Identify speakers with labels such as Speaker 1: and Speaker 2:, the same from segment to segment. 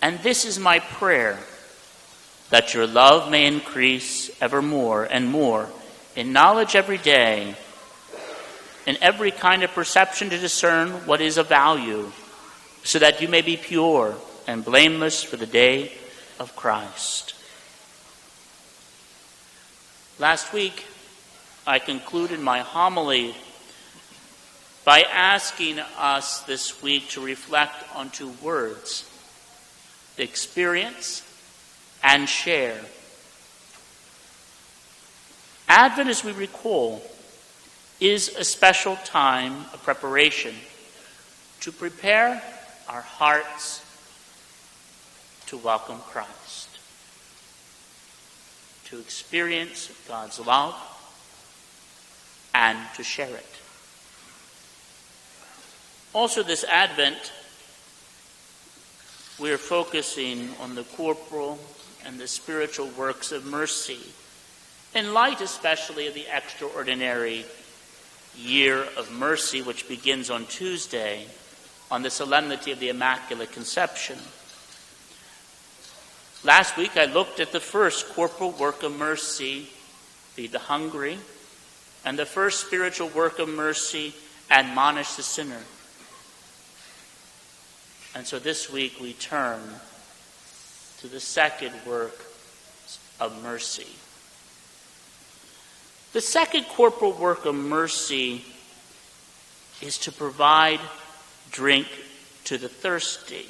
Speaker 1: And this is my prayer, that your love may increase ever more and more in knowledge every day, in every kind of perception to discern what is of value, so that you may be pure and blameless for the day of Christ. Last week, I concluded my homily by asking us this week to reflect on two words: experience and share. Advent, as we recall, is a special time of preparation to prepare our hearts to welcome Christ, to experience God's love, and to share it. Also this Advent, we are focusing on the corporal and the spiritual works of mercy, in light especially of the extraordinary year of mercy, which begins on Tuesday, on the solemnity of the Immaculate Conception. Last week I looked at the first corporal work of mercy, feed the hungry, and the first spiritual work of mercy, admonish the sinner. And so this week we turn to the second work of mercy. The second corporal work of mercy is to provide drink to the thirsty,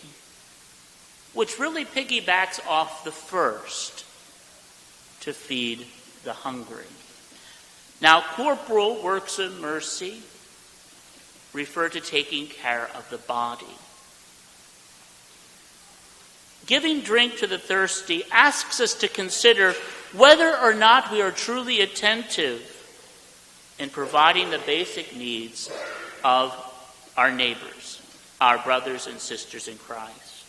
Speaker 1: which really piggybacks off the first, to feed the hungry. Now, corporal works of mercy refer to taking care of the body. Giving drink to the thirsty asks us to consider whether or not we are truly attentive in providing the basic needs of our neighbors, our brothers and sisters in Christ.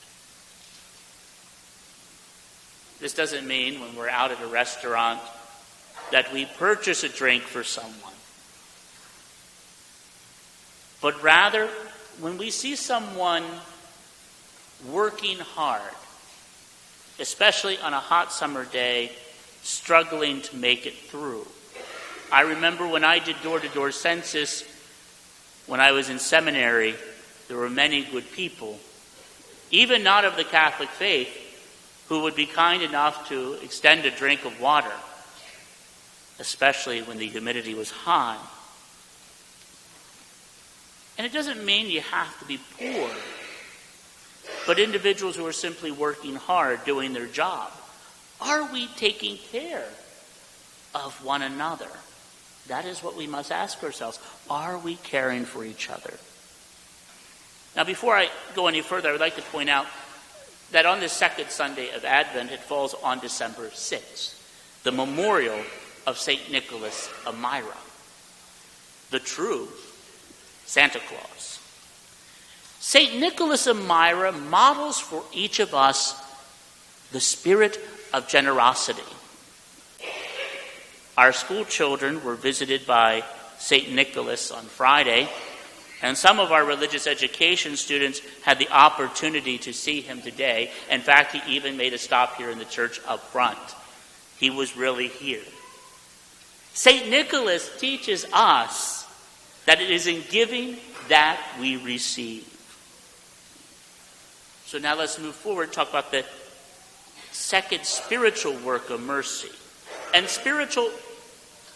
Speaker 1: This doesn't mean when we're out at a restaurant that we purchase a drink for someone, but rather when we see someone working hard, especially on a hot summer day, struggling to make it through. I remember when I did door-to-door census, when I was in seminary, there were many good people, even not of the Catholic faith, who would be kind enough to extend a drink of water, especially when the humidity was high. And it doesn't mean you have to be poor, but individuals who are simply working hard, doing their job. Are we taking care of one another? That is what we must ask ourselves. Are we caring for each other? Now, before I go any further, I would like to point out that on this second Sunday of Advent, it falls on December 6th, the memorial of St. Nicholas of Myra, the true Santa Claus. St. Nicholas of Myra models for each of us the spirit of generosity. Our school children were visited by St. Nicholas on Friday, and some of our religious education students had the opportunity to see him today. In fact, he even made a stop here in the church up front. He was really here. St. Nicholas teaches us that it is in giving that we receive. So now let's move forward and talk about the second spiritual work of mercy. And spiritual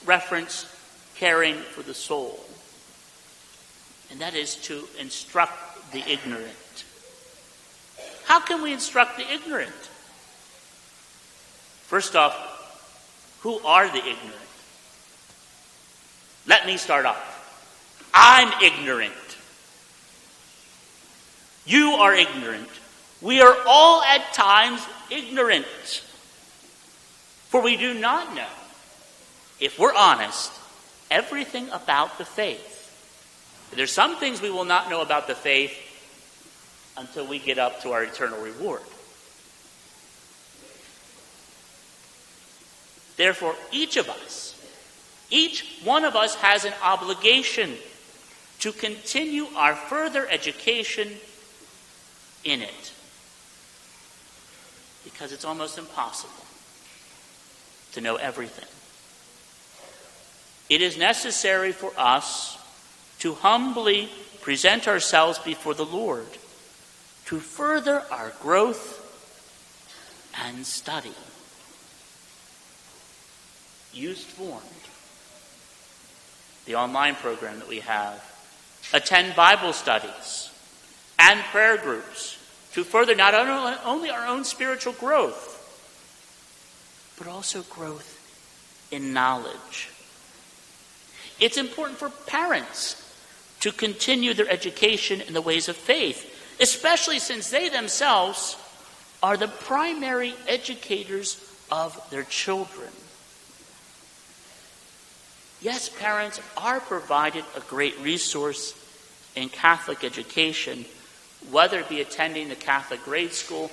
Speaker 1: reference caring for the soul. And that is to instruct the ignorant. How can we instruct the ignorant? First off, who are the ignorant? Let me start off. I'm ignorant. You are ignorant. We are all at times ignorant. For we do not know, if we're honest, everything about the faith. There's some things we will not know about the faith until we get up to our eternal reward. Therefore, each one of us has an obligation to continue our further education in it. because it's almost impossible to know everything. It is necessary for us to humbly present ourselves before the Lord to further our growth and study. Youth Formed, the online program that we have, attend Bible studies and prayer groups to further not only our own spiritual growth, but also growth in knowledge. It's important for parents to continue their education in the ways of faith, especially since they themselves are the primary educators of their children. Yes, parents are provided a great resource in Catholic education, whether it be attending the Catholic grade school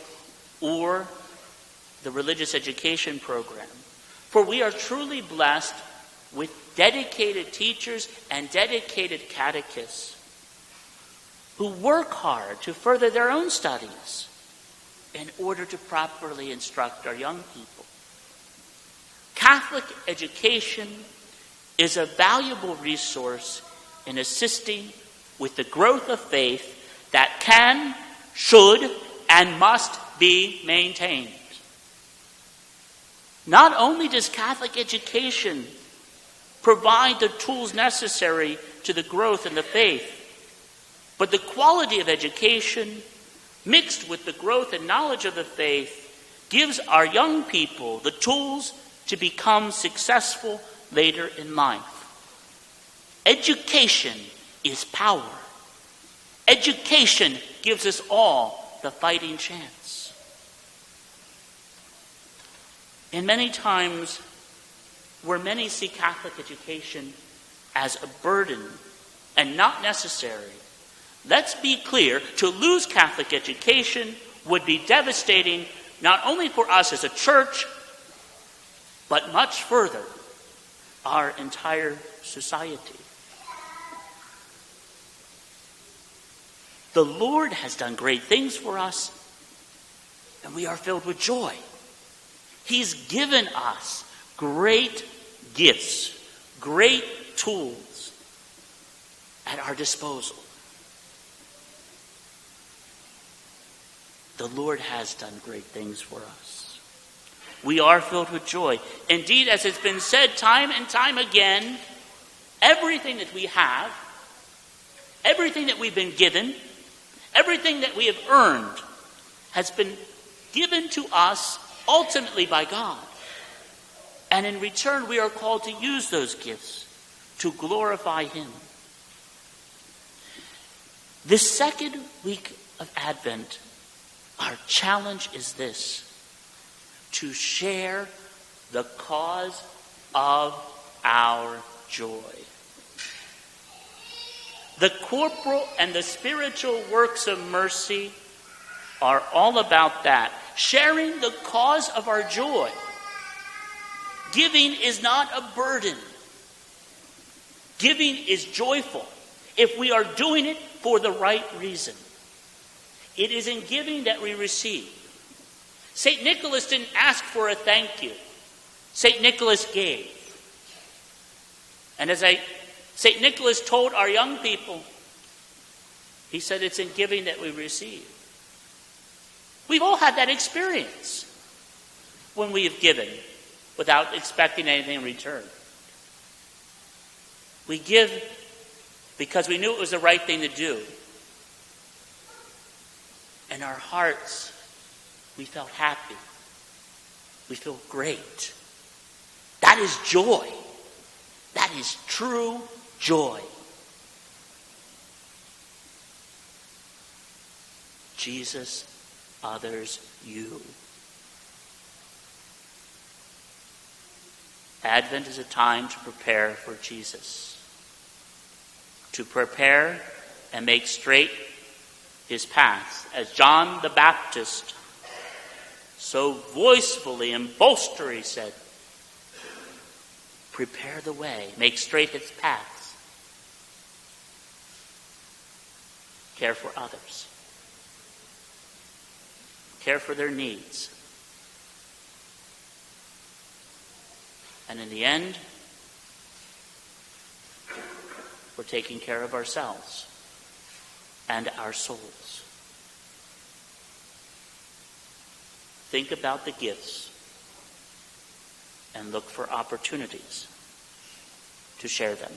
Speaker 1: or the religious education program. For we are truly blessed with dedicated teachers and dedicated catechists who work hard to further their own studies in order to properly instruct our young people. Catholic education is a valuable resource in assisting with the growth of faith that can, should, and must be maintained. Not only does Catholic education provide the tools necessary to the growth in the faith, but the quality of education, mixed with the growth and knowledge of the faith, gives our young people the tools to become successful later in life. Education is power. Education gives us all the fighting chance. And many times, where many see Catholic education as a burden and not necessary, let's be clear, to lose Catholic education would be devastating not only for us as a church, but much further, our entire society. The Lord has done great things for us, and we are filled with joy. He's given us great gifts, great tools at our disposal. The Lord has done great things for us. We are filled with joy. Indeed, as it's been said time and time again, everything that we have, everything that we've been given, everything that we have earned has been given to us ultimately by God. And in return, we are called to use those gifts to glorify Him. This second week of Advent, our challenge is this: to share the cause of our joy. The corporal and the spiritual works of mercy are all about that. Sharing the cause of our joy. Giving is not a burden. Giving is joyful if we are doing it for the right reason. It is in giving that we receive. St. Nicholas didn't ask for a thank you. St. Nicholas gave. And as St. Nicholas told our young people, he said it's in giving that we receive. We've all had that experience when we have given without expecting anything in return. We give because we knew it was the right thing to do. In our hearts, we felt happy. We feel great. That is joy. That is true joy. Jesus, others, you. Advent is a time to prepare for Jesus. To prepare and make straight His path. As John the Baptist so voicefully and boastfully said, prepare the way, make straight His paths. Care for others. Care for their needs. And in the end, we're taking care of ourselves and our souls. Think about the gifts and look for opportunities to share them.